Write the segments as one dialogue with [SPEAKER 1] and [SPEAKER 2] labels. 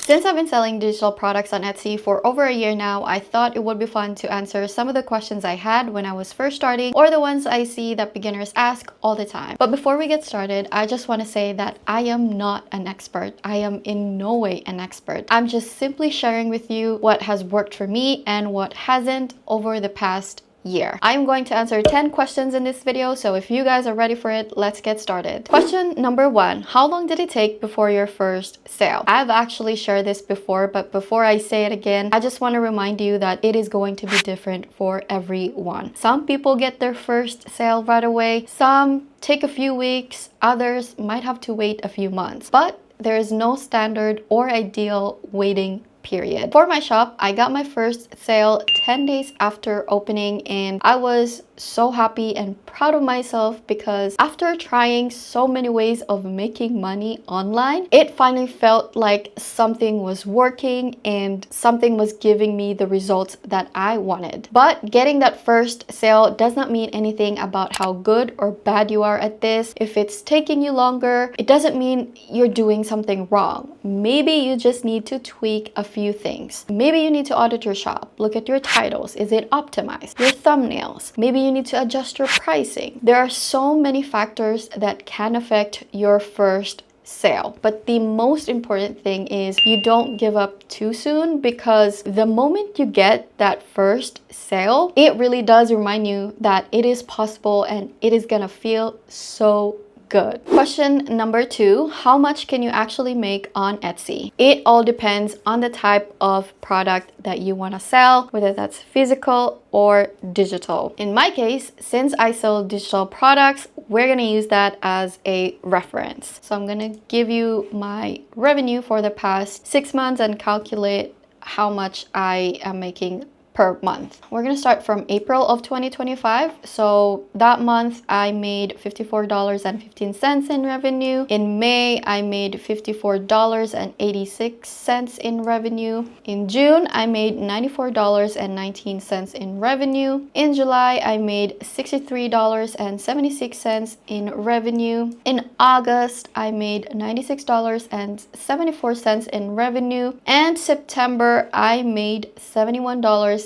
[SPEAKER 1] Since I've been selling digital products on Etsy for over a year now, I thought it would be fun to answer some of the questions I had when I was first starting, or the ones I see that beginners ask all the time. But before we get started, I just want to say that I am not an expert. I am in no way an expert. I'm just simply sharing with you what has worked for me and what hasn't over the past year. I'm going to answer 10 questions in this video, so if you guys are ready for it, let's get started. Question number 1, how long did it take before your first sale? I've actually shared this before, but before I say it again, I just want to remind you that it is going to be different for everyone. Some people get their first sale right away, some take a few weeks, others might have to wait a few months, but there is no standard or ideal waiting period. For my shop, I got my first sale 10 days after opening, and I was so happy and proud of myself because after trying so many ways of making money online, it finally felt like something was working and something was giving me the results that I wanted. But getting that first sale does not mean anything about how good or bad you are at this. If it's taking you longer, it doesn't mean you're doing something wrong. Maybe you just need to tweak a few things. Maybe you need to audit your shop, look at your titles, is it optimized? Your thumbnails, maybe you need to adjust your pricing. There are so many factors that can affect your first sale, but the most important thing is you don't give up too soon, because the moment you get that first sale, it really does remind you that it is possible and it is gonna feel so good. Question number 2, how much can you actually make on Etsy? It all depends on the type of product that you want to sell, whether that's physical or digital. In my case, since I sell digital products, we're going to use that as a reference. So I'm going to give you my revenue for the past 6 months and calculate how much I am making per month. We're gonna start from April of 2025. So that month I made $54.15 in revenue. In May, I made $54.86 in revenue. In June, I made $94.19 in revenue. In July, I made $63.76 in revenue. In August, I made $96.74 in revenue. And September, I made $71.60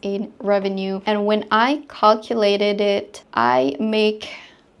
[SPEAKER 1] in revenue. And when I calculated it, I make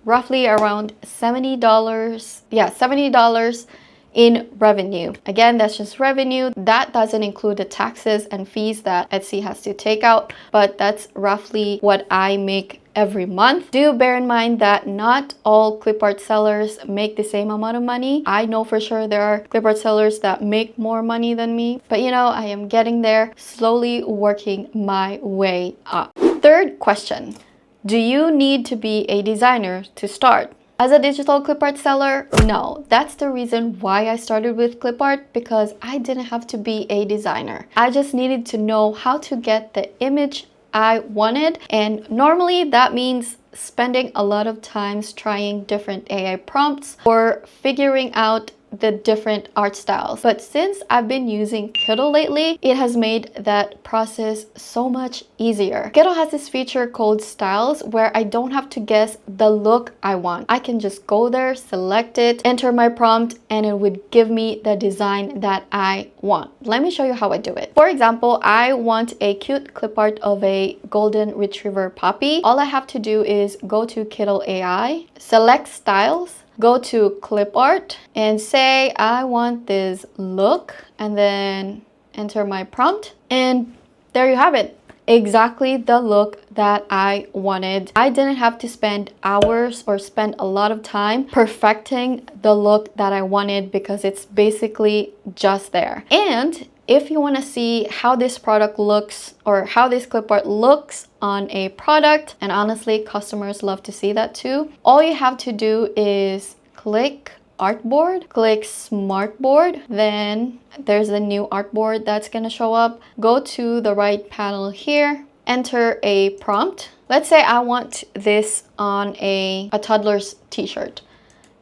[SPEAKER 1] roughly around $70. Yeah, $70 in revenue. Again, that's just revenue. That doesn't include the taxes and fees that Etsy has to take out, but that's roughly what I make every month. Do bear in mind that not all clip art sellers make the same amount of money. I know for sure there are clip art sellers that make more money than me, but you know, I am getting there, slowly working my way up. Third question, do you need to be a designer to start? As a digital clip art seller, no. That's the reason why I started with clip art, because I didn't have to be a designer. I just needed to know how to get the image I wanted, and normally that means spending a lot of times trying different AI prompts or figuring out the different art styles. But since I've been using Kittl lately, it has made that process so much easier. Kittl has this feature called styles where I don't have to guess the look I want. I can just go there, select it, enter my prompt, and it would give me the design that I want. Let me show you how I do it. For example, I want a cute clip art of a golden retriever puppy. All I have to do is go to Kittl AI, select styles, go to clip art, and say I want this look, and then enter my prompt, and there you have it. Exactly the look that I wanted. I didn't have to spend hours or spend a lot of time perfecting the look that I wanted, because it's basically just there. And if you want to see how this product looks, or how this clip art looks on a product, and honestly customers love to see that too, all you have to do is click artboard, click smartboard, then there's a new artboard that's gonna show up. Go to the right panel here, enter a prompt. Let's say I want this on a toddler's t-shirt,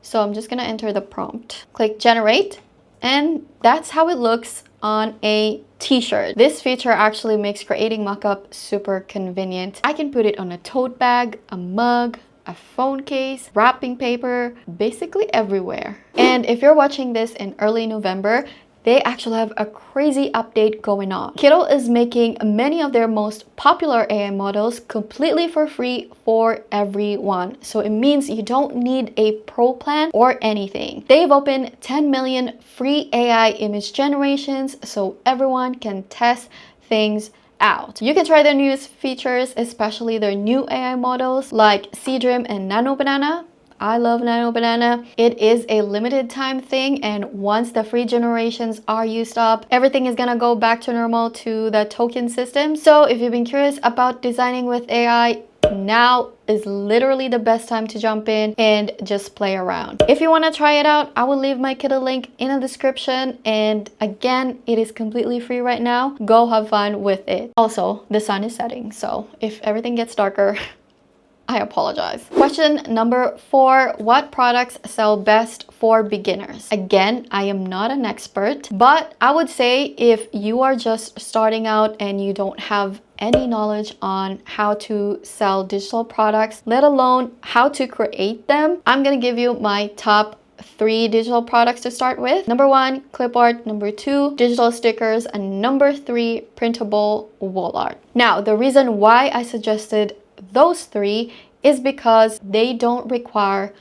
[SPEAKER 1] so I'm just gonna enter the prompt, click generate, and that's how it looks on a t-shirt. This feature actually makes creating mockup super convenient. I can put it on a tote bag, a mug, a phone case, wrapping paper, basically everywhere. And if you're watching this in early November, they actually have a crazy update going on. Kittle is making many of their most popular AI models completely for free for everyone. So it means you don't need a pro plan or anything. They've opened 10 million free AI image generations so everyone can test things out. You can try their newest features, especially their new AI models like Seedream and Nano Banana. I love Nano Banana. It is a limited time thing, and once the free generations are used up, everything is gonna go back to normal to the token system. So if you've been curious about designing with AI, now is literally the best time to jump in and just play around. If you want to try it out, I will leave my Kittle link in the description, and again, it is completely free right now. Go have fun with it. Also, the sun is setting, so if everything gets darker, I apologize. Question number 4, what products sell best for beginners? Again, I am not an expert, but I would say if you are just starting out and you don't have any knowledge on how to sell digital products, let alone how to create them, I'm gonna give you my top 3 digital products to start with. Number 1, clip art. Number 2, digital stickers. And number 3, printable wall art. Now, the reason why I suggested those 3 is because they don't require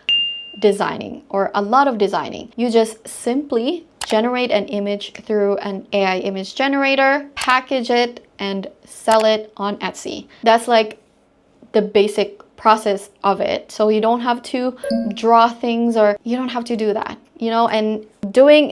[SPEAKER 1] designing or a lot of designing. You just simply generate an image through an AI image generator, package it, and sell it on Etsy. That's like the basic process of it. So you don't have to draw things, or you don't have to do that, you know, and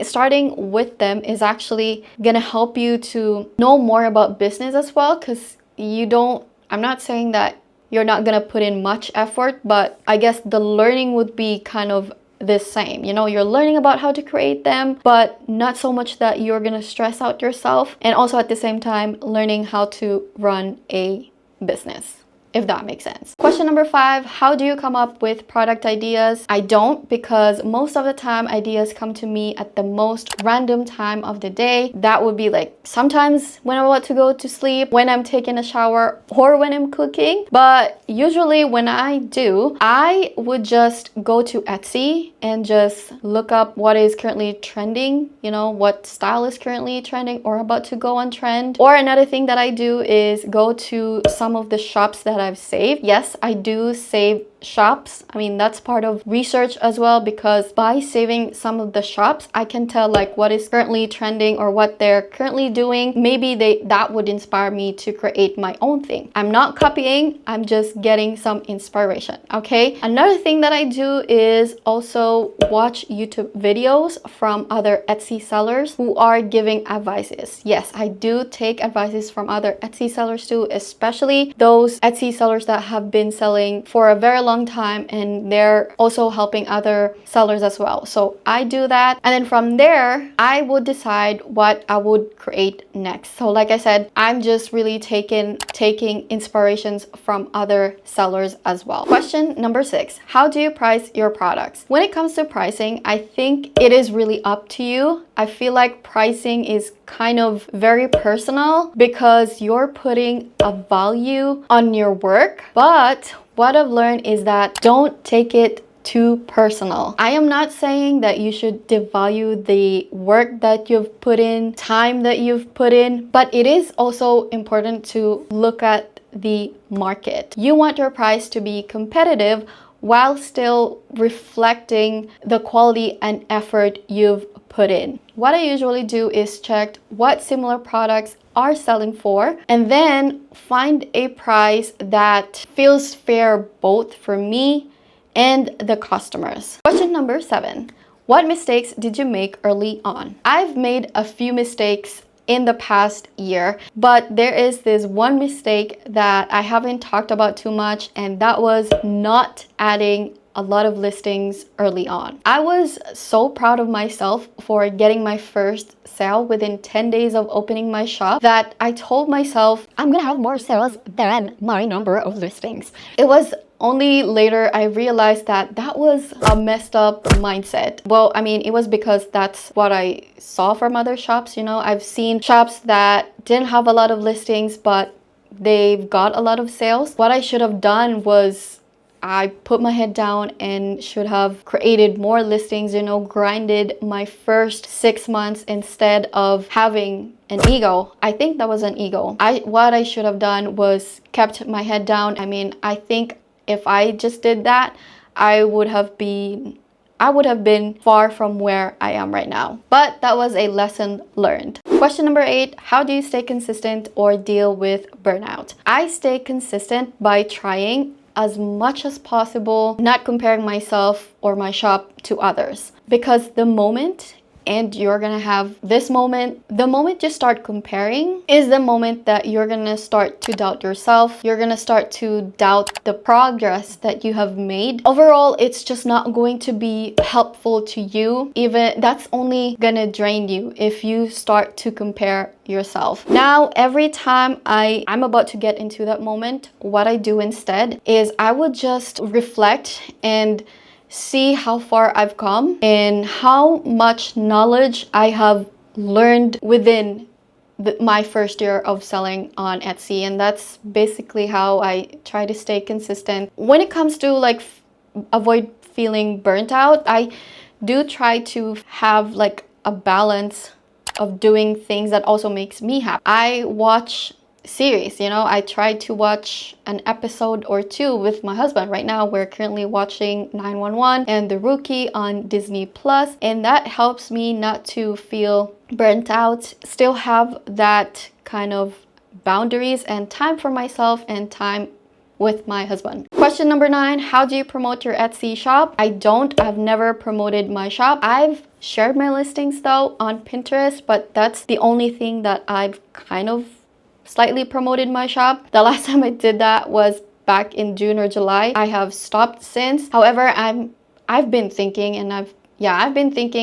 [SPEAKER 1] starting with them is actually gonna help you to know more about business as well, because I'm not saying that you're not gonna put in much effort, but I guess the learning would be kind of the same. You know, you're learning about how to create them, but not so much that you're gonna stress out yourself, and also at the same time learning how to run a business, if that makes sense. Question number 5, how do you come up with product ideas? I don't, because most of the time ideas come to me at the most random time of the day. That would be like sometimes when I'm about to go to sleep, when I'm taking a shower, or when I'm cooking. But usually when I do, I would just go to Etsy and just look up what is currently trending, you know, what style is currently trending or about to go on trend. Or another thing that I do is go to some of the shops that I've saved. Yes, I do save shops. I mean, that's part of research as well, because by saving some of the shops, I can tell like what is currently trending or what they're currently doing. Maybe that would inspire me to create my own thing. I'm not copying, I'm just getting some inspiration. Okay, another thing that I do is also watch YouTube videos from other Etsy sellers who are giving advices. Yes, I do take advices from other Etsy sellers too, especially those Etsy sellers that have been selling for a very long time, and they're also helping other sellers as well. So I do that, and then from there I would decide what I would create next. So like I said, I'm just really taking inspirations from other sellers as well. Question number 6, how do you price your products? When it comes to pricing, I think it is really up to you. I feel like pricing is kind of very personal because you're putting a value on your work. But what I've learned is that don't take it too personal. I am not saying that you should devalue the work that you've put in, time that you've put in, but it is also important to look at the market. You want your price to be competitive while still reflecting the quality and effort you've put in. What I usually do is check what similar products are selling for, and then find a price that feels fair both for me and the customers. Question number 7, what mistakes did you make early on? I've made a few mistakes in the past year, but there is this one mistake that I haven't talked about too much, and that was not adding a lot of listings early on. I was so proud of myself for getting my first sale within 10 days of opening my shop that I told myself I'm gonna have more sales than my number of listings. It was only later I realized that that was a messed up mindset. Well, I mean, it was because that's what I saw from other shops. You know, I've seen shops that didn't have a lot of listings, but they've got a lot of sales. What I should have done was I put my head down and should have created more listings, you know, grinded my first 6 months instead of having an ego. I think that was an ego. What I should have done was kept my head down. I mean, I think if I just did that, I would have been far from where I am right now. But that was a lesson learned. Question number 8, how do you stay consistent or deal with burnout? I stay consistent by trying as much as possible, not comparing myself or my shop to others. Because the moment, and you're gonna have this moment, the moment you start comparing is the moment that you're gonna start to doubt yourself. You're gonna start to doubt the progress that you have made. Overall, it's just not going to be helpful to you. Even that's only gonna drain you if you start to compare yourself. Now, every time I'm about to get into that moment, what I do instead is I would just reflect and see how far I've come and how much knowledge I have learned within my first year of selling on Etsy. And that's basically how I try to stay consistent. When it comes to like avoid feeling burnt out, I do try to have like a balance of doing things that also makes me happy. I watch series, you know, I try to watch an episode or two with my husband. Right now we're currently watching 911 and The Rookie on Disney Plus, and that helps me not to feel burnt out, still have that kind of boundaries and time for myself and time with my husband. Question number 9, how do you promote your Etsy shop? I've never promoted my shop. I've shared my listings though on Pinterest, but that's the only thing that I've kind of slightly promoted my shop. The last time I did that was back in June or July. I have stopped since. However, I've been thinking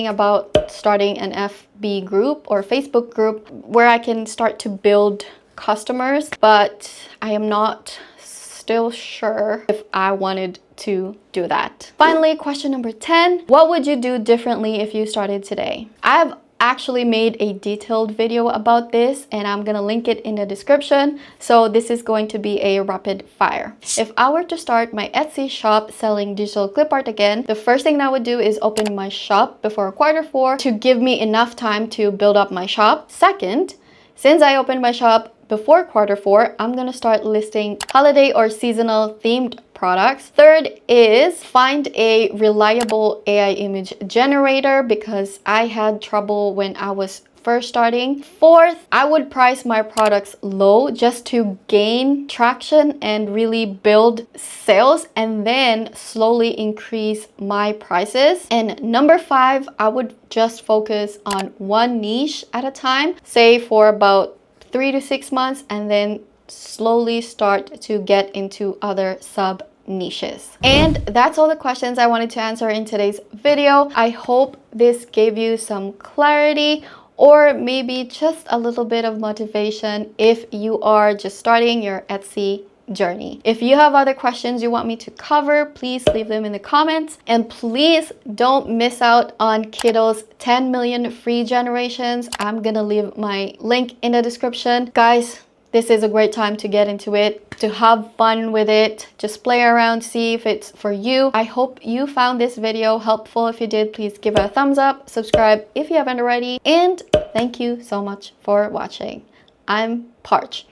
[SPEAKER 1] about starting an FB group or Facebook group where I can start to build customers, but I am not still sure if I wanted to do that. Finally, question number 10, what would you do differently if you started today? I've actually made a detailed video about this and I'm gonna link it in the description. So this is going to be a rapid fire. If I were to start my Etsy shop selling digital clip art again, the first thing I would do is open my shop before Q4 to give me enough time to build up my shop. Second, since I opened my shop before Q4, I'm gonna start listing holiday or seasonal themed products. Third is find a reliable AI image generator because I had trouble when I was first starting. Fourth, I would price my products low just to gain traction and really build sales and then slowly increase my prices. And number 5, I would just focus on one niche at a time, say for about 3 to 6 months, and then slowly start to get into other sub niches. And that's all the questions I wanted to answer in today's video. I hope this gave you some clarity or maybe just a little bit of motivation if you are just starting your Etsy journey. If you have other questions you want me to cover, please leave them in the comments. And please don't miss out on Kiddo's 10 million free generations. I'm gonna leave my link in the description. Guys, this is a great time to get into it, to have fun with it, just play around, see if it's for you. I hope you found this video helpful. If you did, please give it a thumbs up, subscribe if you haven't already, and thank you so much for watching. I'm Parch.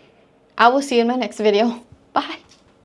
[SPEAKER 1] I will see you in my next video. Bye.